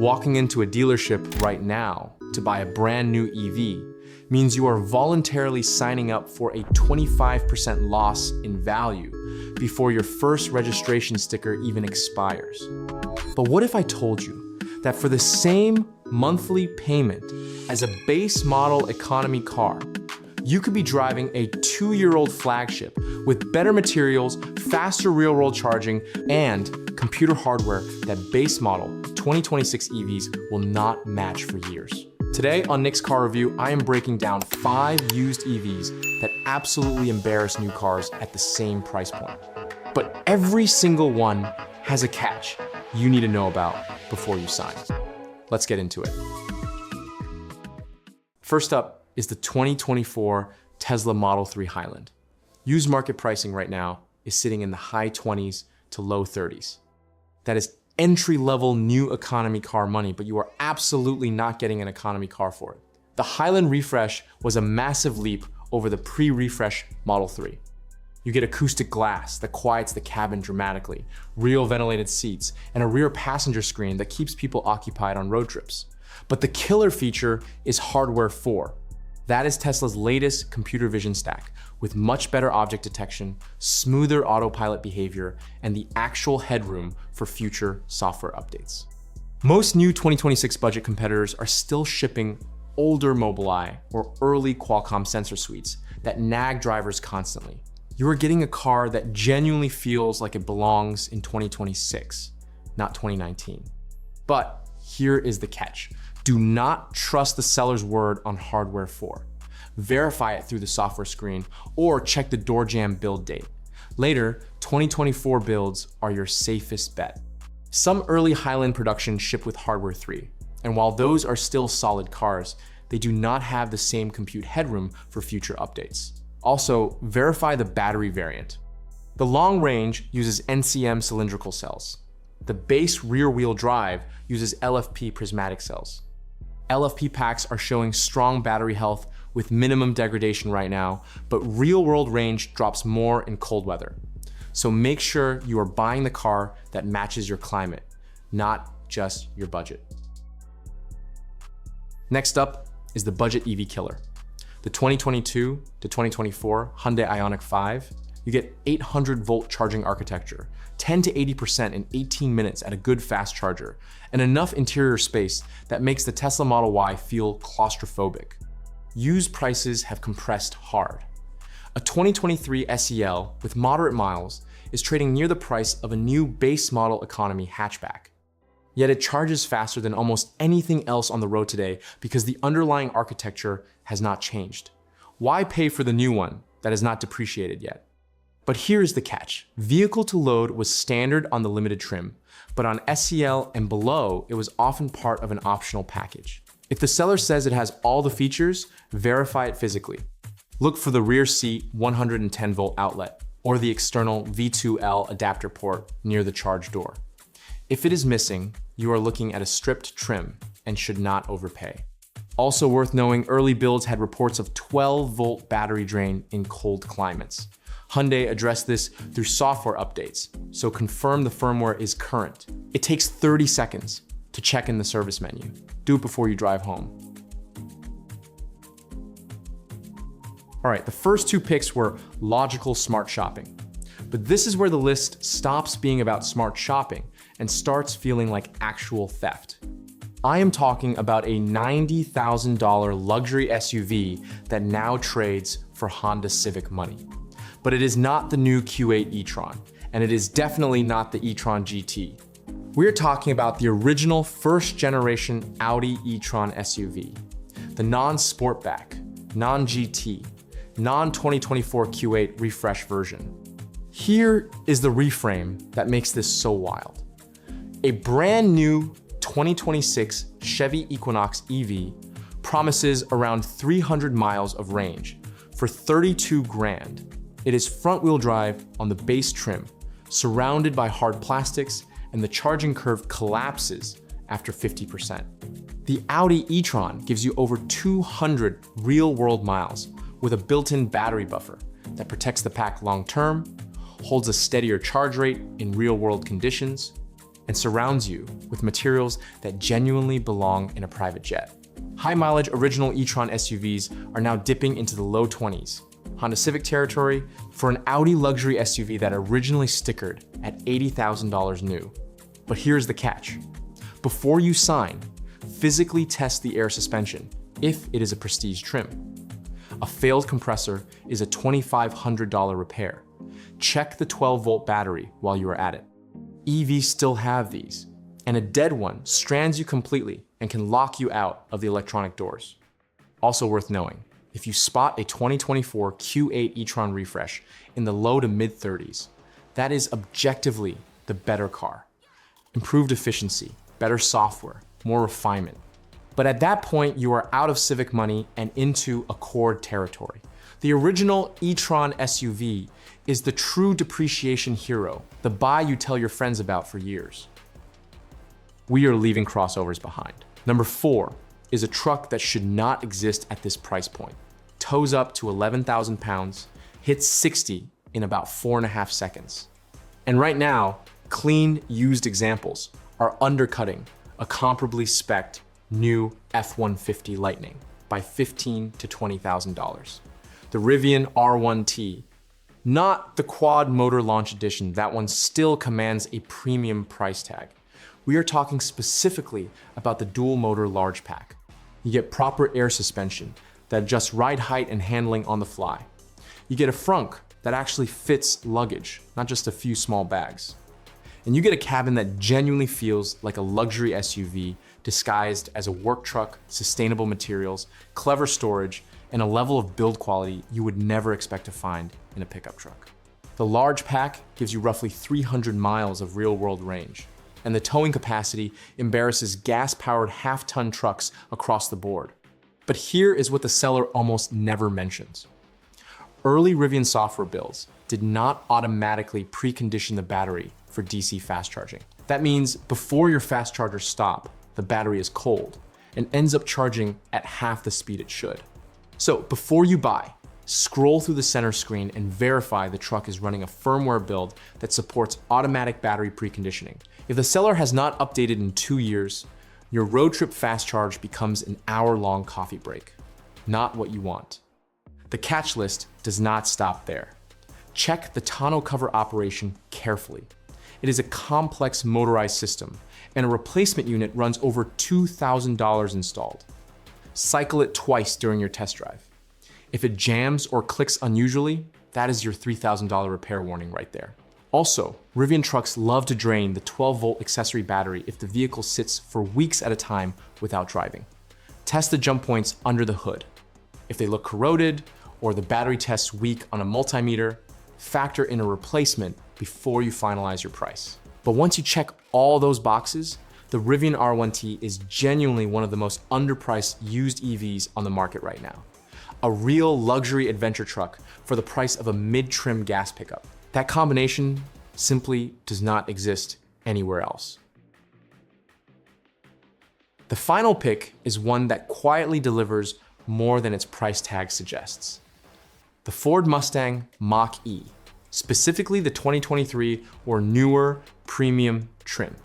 Walking into a dealership right now to buy a brand new EV means you are voluntarily signing up for a 25% loss in value before your first registration sticker even expires. But what if I told you that for the same monthly payment as a base model economy car, you could be driving a 2-year-old flagship with better materials, faster real-world charging, and computer hardware that base model 2026 EVs will not match for years. Today on Nick's Car Review, I am breaking down 5 used EVs that absolutely embarrass new cars at the same price point. But every single one has a catch you need to know about before you sign. Let's get into it. First up is the 2024 Tesla Model 3 Highland. Used market pricing right now is sitting in the high 20s to low 30s. That is entry-level new economy car money, but you are absolutely not getting an economy car for it. The Highland refresh was a massive leap over the pre-refresh Model 3. You get acoustic glass that quiets the cabin dramatically, real ventilated seats, and a rear passenger screen that keeps people occupied on road trips. But the killer feature is Hardware 4. That is Tesla's latest computer vision stack with much better object detection, smoother autopilot behavior, and the actual headroom for future software updates. Most new 2026 budget competitors are still shipping older Mobileye or early Qualcomm sensor suites that nag drivers constantly. You are getting a car that genuinely feels like it belongs in 2026, not 2019. But here is the catch. Do not trust the seller's word on Hardware 4. Verify it through the software screen or check the door jam build date. Later, 2024 builds are your safest bet. Some early Highland production ship with Hardware 3, and while those are still solid cars, they do not have the same compute headroom for future updates. Also, verify the battery variant. The long range uses NCM cylindrical cells. The base rear-wheel drive uses LFP prismatic cells. LFP packs are showing strong battery health with minimum degradation right now, but real-world range drops more in cold weather. So make sure you are buying the car that matches your climate, not just your budget. Next up is the budget EV killer. The 2022 to 2024 Hyundai Ioniq 5, you get 800-volt charging architecture, 10 to 80% in 18 minutes at a good fast charger, and enough interior space that makes the Tesla Model Y feel claustrophobic. Used prices have compressed hard. A 2023 SEL with moderate miles is trading near the price of a new base model economy hatchback. Yet it charges faster than almost anything else on the road today because the underlying architecture has not changed. Why pay for the new one that is not depreciated yet? But here's the catch. Vehicle to load was standard on the limited trim, but on SEL and below, it was often part of an optional package. If the seller says it has all the features, verify it physically. Look for the rear seat 110-volt outlet or the external V2L adapter port near the charge door. If it is missing, you are looking at a stripped trim and should not overpay. Also worth knowing, early builds had reports of 12-volt battery drain in cold climates. Hyundai addressed this through software updates, so confirm the firmware is current. It takes 30 seconds to check in the service menu. Do it before you drive home. All right, the first 2 picks were logical smart shopping. But this is where the list stops being about smart shopping and starts feeling like actual theft. I am talking about a $90,000 luxury SUV that now trades for Honda Civic money. But it is not the new Q8 e-tron, and it is definitely not the e-tron GT. We're talking about the original first-generation Audi e-tron SUV, the non-Sportback, non-GT, non-2024 Q8 refresh version. Here is the reframe that makes this so wild. A brand new 2026 Chevy Equinox EV promises around 300 miles of range for 32 grand. It is front-wheel drive on the base trim, surrounded by hard plastics, and the charging curve collapses after 50%. The Audi e-tron gives you over 200 real-world miles with a built-in battery buffer that protects the pack long-term, holds a steadier charge rate in real-world conditions, and surrounds you with materials that genuinely belong in a private jet. High-mileage original e-tron SUVs are now dipping into the low 20s. Honda Civic territory for an Audi luxury SUV that originally stickered at $80,000 new. But here's the catch. Before you sign, physically test the air suspension if it is a prestige trim. A failed compressor is a $2,500 repair. Check the 12-volt battery while you are at it. EVs still have these, and a dead one strands you completely and can lock you out of the electronic doors. Also worth knowing, if you spot a 2024 Q8 e-tron refresh in the low to mid 30s, that is objectively the better car. Improved efficiency, better software, more refinement. But at that point, you are out of Civic money and into Accord territory. The original e-tron SUV is the true depreciation hero, the buy you tell your friends about for years. We are leaving crossovers behind. Number 4 is a truck that should not exist at this price point. Tows up to 11,000 pounds, hits 60 in about 4.5 seconds. And right now, clean, used examples are undercutting a comparably spec'd new F-150 Lightning by $15,000 to $20,000. The Rivian R1T, not the quad motor launch edition, that one still commands a premium price tag. We are talking specifically about the dual motor large pack. You get proper air suspension that adjusts ride height and handling on the fly. You get a frunk that actually fits luggage, not just a few small bags. And you get a cabin that genuinely feels like a luxury SUV disguised as a work truck, sustainable materials, clever storage, and a level of build quality you would never expect to find in a pickup truck. The large pack gives you roughly 300 miles of real-world range, and the towing capacity embarrasses gas-powered half-ton trucks across the board. But here is what the seller almost never mentions. Early Rivian software builds did not automatically precondition the battery for DC fast charging. That means before your fast chargers stop, the battery is cold and ends up charging at half the speed it should. So before you buy, scroll through the center screen and verify the truck is running a firmware build that supports automatic battery preconditioning. If the seller has not updated in 2 years, your road trip fast charge becomes an hour-long coffee break. Not what you want. The catch list does not stop there. Check the tonneau cover operation carefully. It is a complex motorized system, and a replacement unit runs over $2,000 installed. Cycle it twice during your test drive. If it jams or clicks unusually, that is your $3,000 repair warning right there. Also, Rivian trucks love to drain the 12-volt accessory battery if the vehicle sits for weeks at a time without driving. Test the jump points under the hood. If they look corroded or the battery tests weak on a multimeter, factor in a replacement before you finalize your price. But once you check all those boxes, the Rivian R1T is genuinely one of the most underpriced used EVs on the market right now. A real luxury adventure truck for the price of a mid-trim gas pickup. That combination simply does not exist anywhere else. The final pick is one that quietly delivers more than its price tag suggests. The Ford Mustang Mach-E, specifically the 2023 or newer premium trim.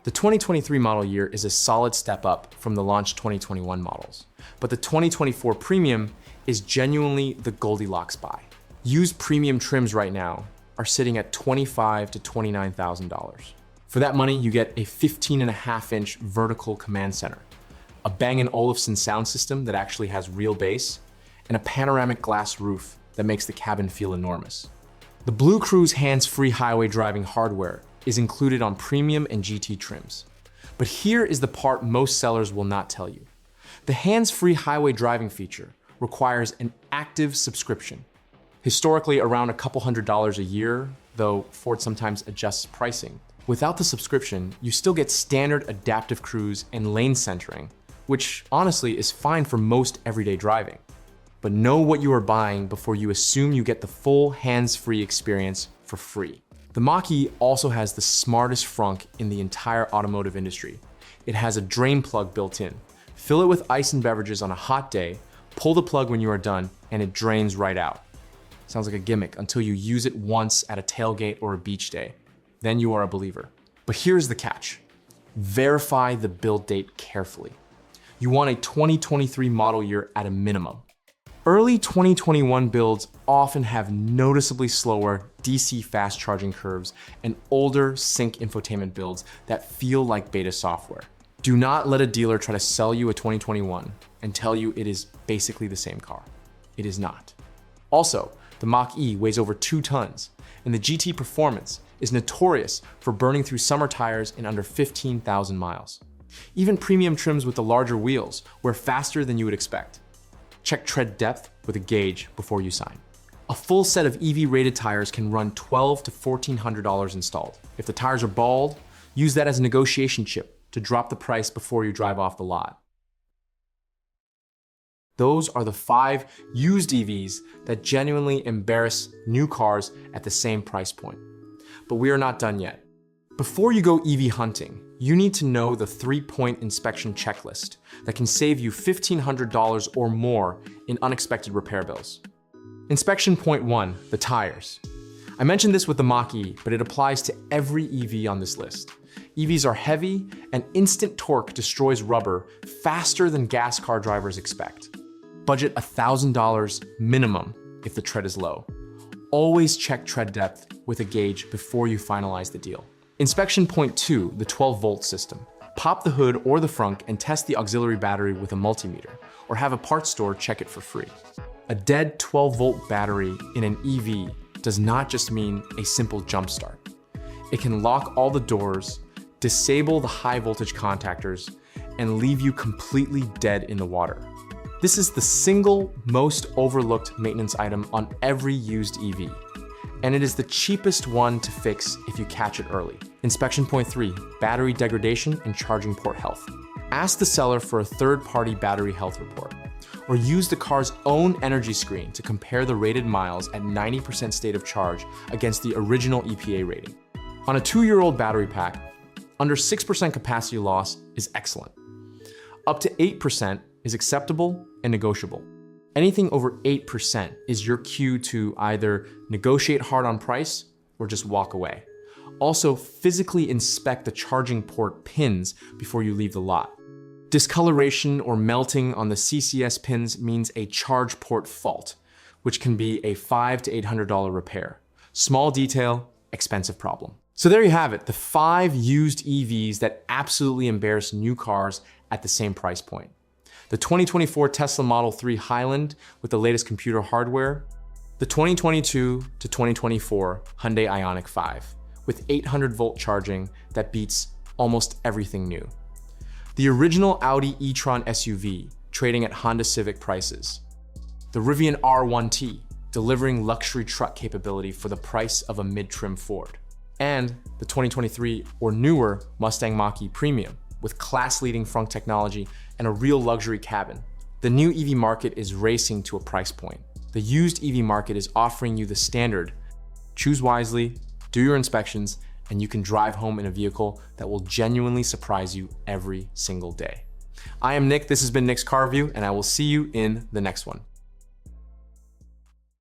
The 2023 model year is a solid step up from the launch 2021 models, but the 2024 premium is genuinely the Goldilocks buy. Used premium trims right now are sitting at $25,000 to $29,000. For that money, you get a 15.5-inch vertical command center, a Bang & Olufsen sound system that actually has real bass, and a panoramic glass roof that makes the cabin feel enormous. The Blue Cruise hands-free highway driving hardware is included on premium and GT trims. But here is the part most sellers will not tell you. The hands-free highway driving feature requires an active subscription. Historically around a couple $100s a year, though Ford sometimes adjusts pricing. Without the subscription, you still get standard adaptive cruise and lane centering, which honestly is fine for most everyday driving. But know what you are buying before you assume you get the full hands-free experience for free. The Mach-E also has the smartest frunk in the entire automotive industry. It has a drain plug built in. Fill it with ice and beverages on a hot day, pull the plug when you are done, and it drains right out. Sounds like a gimmick until you use it once at a tailgate or a beach day. Then you are a believer. But here's the catch. Verify the build date carefully. You want a 2023 model year at a minimum. Early 2021 builds often have noticeably slower DC fast charging curves and older sync infotainment builds that feel like beta software. Do not let a dealer try to sell you a 2021 and tell you it is basically the same car. It is not. Also, the Mach-E weighs over 2 tons, and the GT Performance is notorious for burning through summer tires in under 15,000 miles. Even premium trims with the larger wheels wear faster than you would expect. Check tread depth with a gauge before you sign. A full set of EV-rated tires can run $1,200 to $1,400 installed. If the tires are bald, use that as a negotiation chip to drop the price before you drive off the lot. Those are the 5 used EVs that genuinely embarrass new cars at the same price point. But we are not done yet. Before you go EV hunting, you need to know the 3-point inspection checklist that can save you $1,500 or more in unexpected repair bills. Inspection point 1, the tires. I mentioned this with the Mach-E, but it applies to every EV on this list. EVs are heavy, and instant torque destroys rubber faster than gas car drivers expect. Budget $1,000 minimum if the tread is low. Always check tread depth with a gauge before you finalize the deal. Inspection point 2, the 12-volt system. Pop the hood or the frunk and test the auxiliary battery with a multimeter, or have a parts store check it for free. A dead 12-volt battery in an EV does not just mean a simple jump start. It can lock all the doors, disable the high voltage contactors, and leave you completely dead in the water. This is the single most overlooked maintenance item on every used EV, and it is the cheapest one to fix if you catch it early. Inspection point 3, battery degradation and charging port health. Ask the seller for a third-party battery health report, or use the car's own energy screen to compare the rated miles at 90% state of charge against the original EPA rating. On a 2-year-old battery pack, under 6% capacity loss is excellent. Up to 8% is acceptable and negotiable. Anything over 8% is your cue to either negotiate hard on price or just walk away. Also, physically inspect the charging port pins before you leave the lot. Discoloration or melting on the CCS pins means a charge port fault, which can be a $500 to $800 repair. Small detail, expensive problem. So there you have it, the 5 used EVs that absolutely embarrass new cars at the same price point. The 2024 Tesla Model 3 Highland with the latest computer hardware, the 2022 to 2024 Hyundai Ioniq 5 with 800-volt charging that beats almost everything new, the original Audi e-tron SUV trading at Honda Civic prices, the Rivian R1T delivering luxury truck capability for the price of a mid-trim Ford, and the 2023 or newer Mustang Mach-E Premium with class-leading frunk technology and a real luxury cabin. The new EV market is racing to a price point. The used EV market is offering you the standard. Choose wisely, do your inspections, and you can drive home in a vehicle that will genuinely surprise you every single day. I am Nick, this has been Nick's Car Review, and I will see you in the next one.